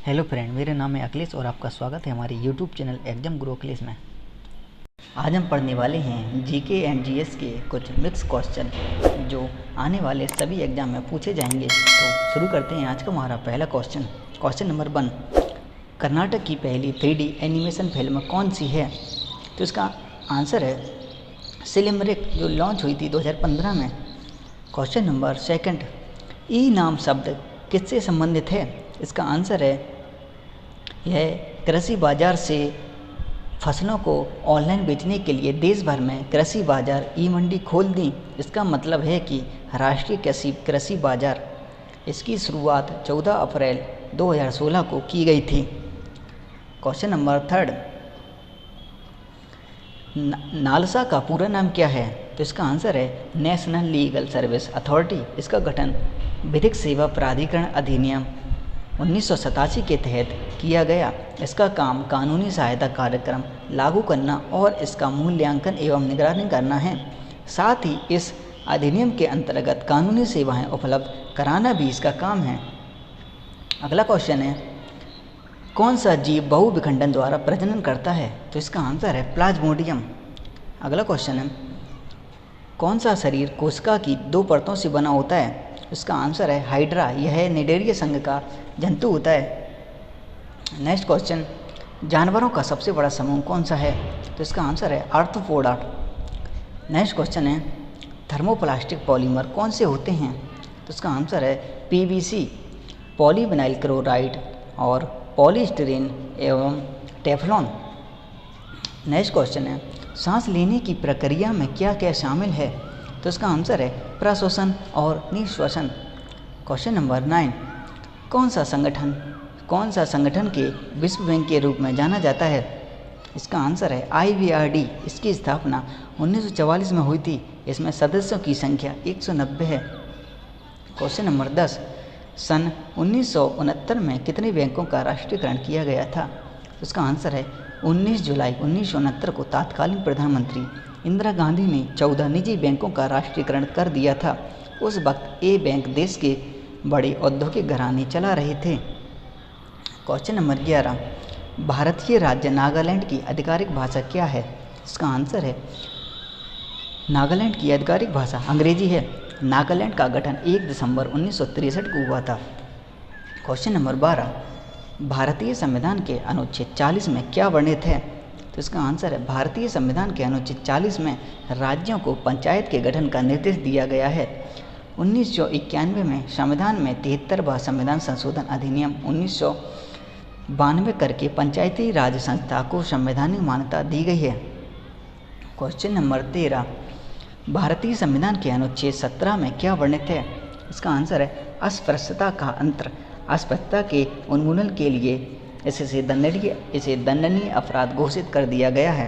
Hello friend, मेरा नाम है अखिलेश और आपका स्वागत है हमारे यूट्यूब चैनल एग्जाम गुरु अखिलेश में। आज हम पढ़ने वाले हैं जीके एंड जीएस के कुछ मिक्स क्वेश्चन जो आने वाले सभी एग्जाम में पूछे जाएंगे। तो शुरू करते हैं आज का हमारा पहला क्वेश्चन नंबर 1। कर्नाटक की पहली 3D एनिमेशन फिल्म कौन सी है? तो इसका आंसर है सिलिमरिक, जो लॉन्च हुई थी 2015 में। Question number 2। ई नाम शब्द किससे संबंधित है? इसका आंसर है यह कृषि बाजार से फसलों को ऑनलाइन बेचने के लिए देश भर में कृषि बाजार ई मंडी खोल दी। इसका मतलब है कि राष्ट्रीय कृषि बाजार, इसकी शुरुआत 14 अप्रैल 2016 को की गई थी। Question number 3। नालसा का पूरा नाम क्या है? तो इसका आंसर है नेशनल लीगल सर्विस अथॉरिटी। इसका गठन विधिक सेवा प्राधिकरण अधिनियम 1987 के तहत किया गया। इसका काम कानूनी सहायता कार्यक्रम लागू करना और इसका मूल्यांकन एवं निगरानी करना है। साथ ही इस अधिनियम के अंतर्गत कानूनी सेवाएं उपलब्ध कराना भी इसका काम है। अगला क्वेश्चन है, कौन सा जीव बहुविखंडन द्वारा प्रजनन करता है? तो इसका आंसर है प्लाज्मोडियम। अगला क्वेश्चन है, कौन सा शरीर कोशिका की 2 परतों से बना होता है? इसका आंसर है हाइड्रा। यह निडेरिया संघ का जंतु होता है। नेक्स्ट क्वेश्चन, जानवरों का सबसे बड़ा समूह कौन सा है? तो इसका आंसर है आर्थ्रोपोडा। नेक्स्ट क्वेश्चन है, थर्मोप्लास्टिक पॉलीमर कौन से होते हैं? तो इसका आंसर है पीवीसी, पॉलीविनाइल क्लोराइड और पॉलीस्टीरीन एवं टेफ्लॉन। नेक्स्ट क्वेश्चन है, सांस लेने की प्रक्रिया में क्या क्या शामिल है? तो इसका आंसर है प्रश्वसन और निश्वसन। क्वेश्चन नंबर 9, कौन सा संगठन के विश्व बैंक के रूप में जाना जाता है? इसका आंसर है IVRD। इसकी स्थापना 1944 में हुई थी। इसमें सदस्यों की संख्या 190 है। क्वेश्चन नंबर 10, सन 1969 में कितने बैंकों का राष्ट्रीयकरण किया गया था? इसका आंसर है 19 जुलाई 1969 को तत्कालीन प्रधानमंत्री इंदिरा गांधी ने 14 निजी बैंकों का राष्ट्रीयकरण कर दिया था। उस वक्त ये बैंक देश के बड़े औद्योगिक घराने चला रहे थे। क्वेश्चन नंबर 11, भारतीय राज्य नागालैंड की आधिकारिक भाषा क्या है? इसका आंसर है नागालैंड की आधिकारिक भाषा अंग्रेजी है। नागालैंड का गठन 1 दिसंबर 1963 को हुआ था। क्वेश्चन नंबर 12, भारतीय संविधान के अनुच्छेद 40 में क्या वर्णित है? तो इसका आंसर है भारतीय संविधान के अनुच्छेद 40 में राज्यों को पंचायत के गठन का निर्देश दिया गया है। 1991 में संविधान में 73वां संविधान संशोधन अधिनियम 1992 करके पंचायती राज संस्था को संवैधानिक मान्यता दी गई है। क्वेश्चन नंबर 13, भारतीय संविधान के अनुच्छेद 17 में क्या वर्णित है? इसका आंसर है अस्पृश्यता का अंतर। अस्पृश्यता के उन्मूलन के लिए इसे दंडनीय अपराध घोषित कर दिया गया है।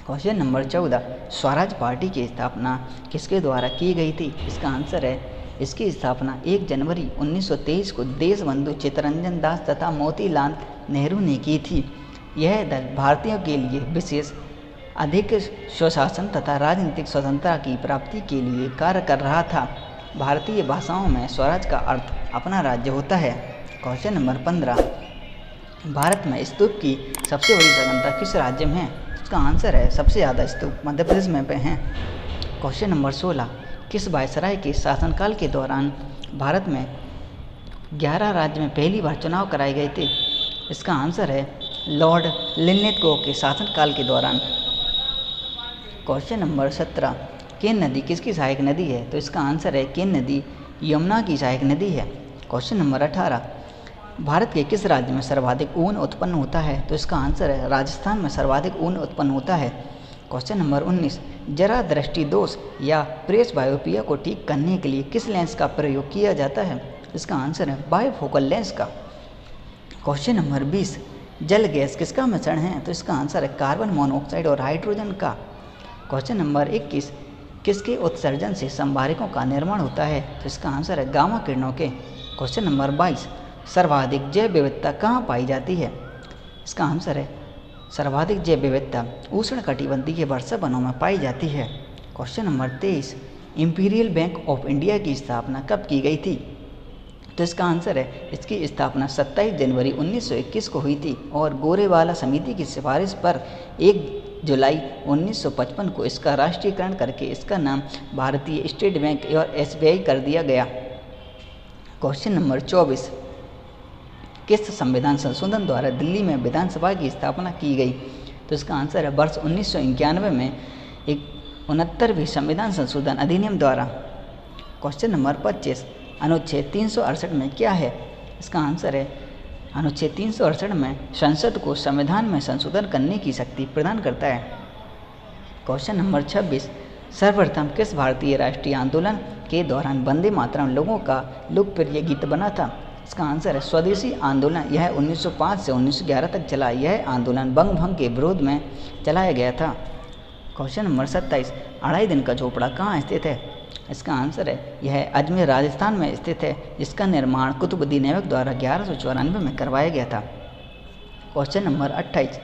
क्वेश्चन नंबर 14, स्वराज पार्टी की स्थापना किसके द्वारा की गई थी? इसका आंसर है इसकी स्थापना 1 जनवरी 1923 को देशबंधु चित्तरंजन दास तथा मोतीलाल नेहरू ने की थी। यह दल भारतीयों के लिए विशेष अधिक स्वशासन तथा राजनीतिक स्वतंत्रता की प्राप्ति के लिए कार्य कर रहा था। भारतीय भाषाओं में स्वराज का अर्थ अपना राज्य होता है। क्वेश्चन नंबर 15, भारत में स्तूप की सबसे बड़ी संख्या किस राज्य में है? इसका आंसर है सबसे ज़्यादा स्तूप मध्य प्रदेश में हैं। क्वेश्चन नंबर 16, किस वायसराय के शासनकाल के दौरान भारत में 11 राज्य में पहली बार चुनाव कराए गए थे? इसका आंसर है लॉर्ड लिनलिथगो के शासनकाल के दौरान। क्वेश्चन नंबर 17, केन नदी किसकी सहायक नदी है? तो इसका आंसर है केन नदी यमुना की सहायक नदी है। क्वेश्चन नंबर 18, भारत के किस राज्य में सर्वाधिक ऊन उत्पन्न होता है? तो इसका आंसर है राजस्थान में सर्वाधिक ऊन उत्पन्न होता है। क्वेश्चन नंबर 19, जरा दृष्टि दोष या प्रेसबायोपिया को ठीक करने के लिए किस लेंस का प्रयोग किया जाता है? इसका आंसर है बायोफोकल लेंस का। क्वेश्चन नंबर 20, जल गैस किसका मिश्रण है? तो इसका आंसर है कार्बन मोनोऑक्साइड और हाइड्रोजन का। क्वेश्चन नंबर 21, किसके उत्सर्जन से संभारकों का निर्माण होता है? तो इसका आंसर है गामा किरणों के। क्वेश्चन नंबर 22, सर्वाधिक जैव विविधता कहाँ पाई जाती है? इसका आंसर है सर्वाधिक जैव विविधता उष्णकटिबंधीय वर्षा वनों में पाई जाती है। Question number 23, imperial bank of India की स्थापना कब की गई थी? तो इसका आंसर है इसकी स्थापना 27 जनवरी 1921 को हुई थी और गोरेवाला समिति की सिफारिश पर 1 जुलाई 1955 को इसका राष्ट्रीयकरण करके इसका नाम भारतीय स्टेट बैंक और SBI कर दिया गया। क्वेश्चन नंबर 24, किस संविधान संशोधन द्वारा दिल्ली में विधानसभा की स्थापना की गई? तो इसका आंसर है वर्ष 1991 में 69वीं संविधान संशोधन अधिनियम द्वारा। क्वेश्चन नंबर 25, अनुच्छेद 368 में क्या है? इसका आंसर है अनुच्छेद 368 में संसद को संविधान में संशोधन करने की शक्ति प्रदान करता है। क्वेश्चन नंबर 26, सर्वप्रथम किस भारतीय राष्ट्रीय आंदोलन के दौरान वंदे मातरम लोगों का लोकप्रिय गीत बना था? इसका आंसर है स्वदेशी आंदोलन। यह 1905 से 1911 तक चला। यह आंदोलन बंग भंग के विरोध में चलाया गया था। क्वेश्चन नंबर 27, अढ़ाई दिन का झोपड़ा कहाँ स्थित है? इसका आंसर है यह अजमेर राजस्थान में स्थित है, जिसका निर्माण कुतुबुद्दीन ऐबक द्वारा 1194 में करवाया गया था। क्वेश्चन नंबर 28,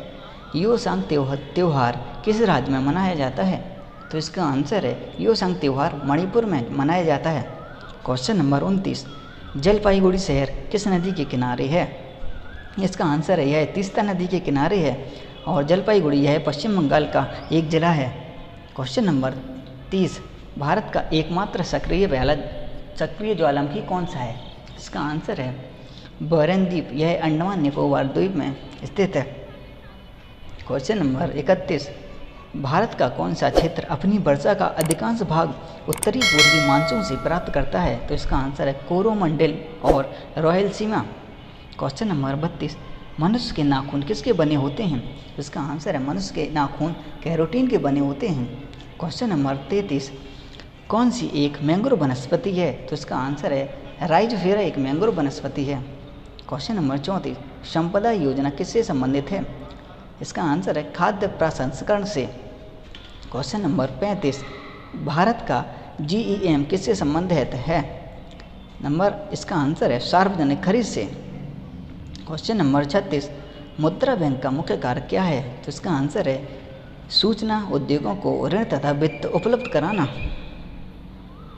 योसांग त्योहार किस राज्य में मनाया जाता है? तो इसका आंसर है योसांग त्योहार मणिपुर में मनाया जाता है। क्वेश्चन नंबर 29, जलपाईगुड़ी शहर किस नदी के किनारे है? इसका आंसर है यह तीस्ता नदी के किनारे है और जलपाईगुड़ी यह पश्चिम बंगाल का एक जिला है। क्वेश्चन नंबर 30, भारत का एकमात्र सक्रिय ज्वालामुखी कौन सा है? इसका आंसर है बरन द्वीप। यह अंडमान निकोबार द्वीप में स्थित है। क्वेश्चन नंबर 31, भारत का कौन सा क्षेत्र अपनी वर्षा का अधिकांश भाग उत्तरी पूर्वी मानसून से प्राप्त करता है? तो इसका आंसर है कोरोमंडल और रायलसीमा। क्वेश्चन नंबर 32, मनुष्य के नाखून किसके बने होते हैं? इसका आंसर है मनुष्य के नाखून कैरोटीन के बने होते हैं। क्वेश्चन नंबर 33, कौन सी एक मैंग्रोव वनस्पति है? तो इसका आंसर है राइजोफेरा एक मैंग्रोव वनस्पति है। क्वेश्चन नंबर 34, संपदा योजना किससे संबंधित है? इसका आंसर है खाद्य प्रसंस्करण से। क्वेश्चन नंबर 35, भारत का GEM किससे संबंधित है? इसका आंसर है सार्वजनिक खरीद से। क्वेश्चन नंबर 36, मुद्रा बैंक का मुख्य कार्य क्या है? तो इसका आंसर है सूचना उद्योगों को ऋण तथा वित्त उपलब्ध कराना।